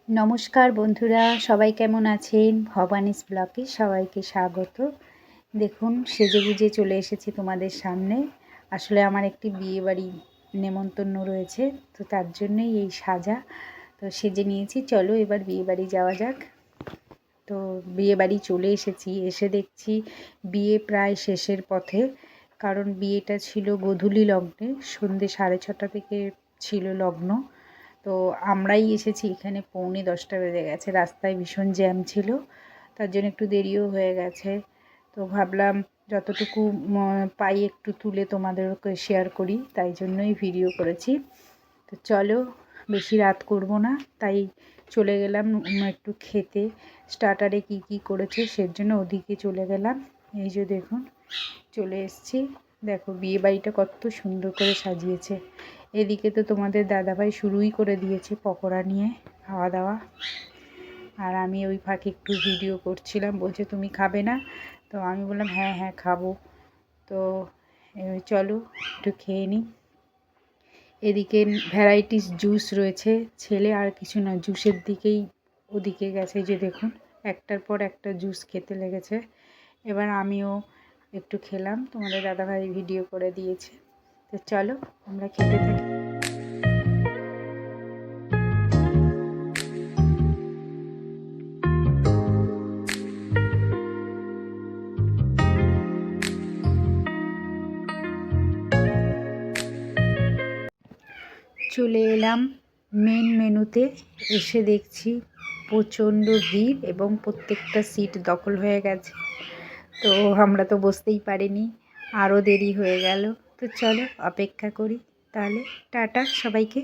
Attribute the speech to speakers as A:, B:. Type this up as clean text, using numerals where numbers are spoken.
A: নমস্কার বন্ধুরা, সবাই কেমন আছেন? ভবানীস ব্লগে সবাইকে স্বাগত। দেখুন সেজেগুজে চলে এসেছি তোমাদের সামনে। আসলে আমার একটি বিয়েবাড়ি নেমন্তন্ন রয়েছে, তো তার জন্যই এই সাজা। তো সেজে নিয়েছি, চলো এবার বিয়েবাড়ি যাওয়া যাক। তো বিয়েবাড়ি চলে এসেছি, এসে দেখছি বিয়ে প্রায় শেষের পথে। কারণ বিয়েটা ছিল গোধূলি লগ্নে, সন্ধ্যে 6:30 থেকে ছিল লগ্ন। তো আমরাই এসেছি এখানে 9:45 বেজে গেছে। রাস্তায় ভীষণ জ্যাম ছিল, তার জন্য একটু দেরিও হয়ে গেছে। তো ভাবলাম যতটুকু পাই একটু তুলে তোমাদেরকে শেয়ার করি, তাই জন্যই ভিডিও করেছি। তো চলো বেশি রাত করব না, তাই চলে গেলাম একটু খেতে। স্টার্টারে কি কি করেছে সের জন্য ওদিকে চলে গেলাম। এই যে দেখুন চলে এসেছি। দেখো বিয়ে বাড়িটা কত সুন্দর করে সাজিয়েছে। এদিকে তো তোমাদের দাদাভাই শুরুই করে দিয়েছে পকোড়া নিয়ে খাওয়া দাওয়া, আর আমি ওই ফাঁকে একটু ভিডিও করছিলাম। বলছে তুমি খাবে না? তো আমি বললাম হ্যাঁ হ্যাঁ খাবো। তো চলো একটু খেয়ে নিই। এদিকে ভ্যারাইটিস জুস রয়েছে, ছেলে আর কিছু না জুসের দিকেই ওদিকে গেছে। যে দেখুন একটার পর একটা জুস খেতে লেগেছে। এবার আমিও একটু খেলাম, তোমাদের দাদাভাই ভিডিও করে দিয়েছে। তো চলো আমরা খেতে থাকি। চলে এলাম মেন মেনুতে। এসে দেখছি প্রচণ্ড ভিড় এবং প্রত্যেকটা সিট দখল হয়ে গেছে। তো আমরা তো বসতেই পারিনি, আরও দেরি হয়ে গেল। তো চলো অপেক্ষা করি তাহলে। টাটা সবাইকে।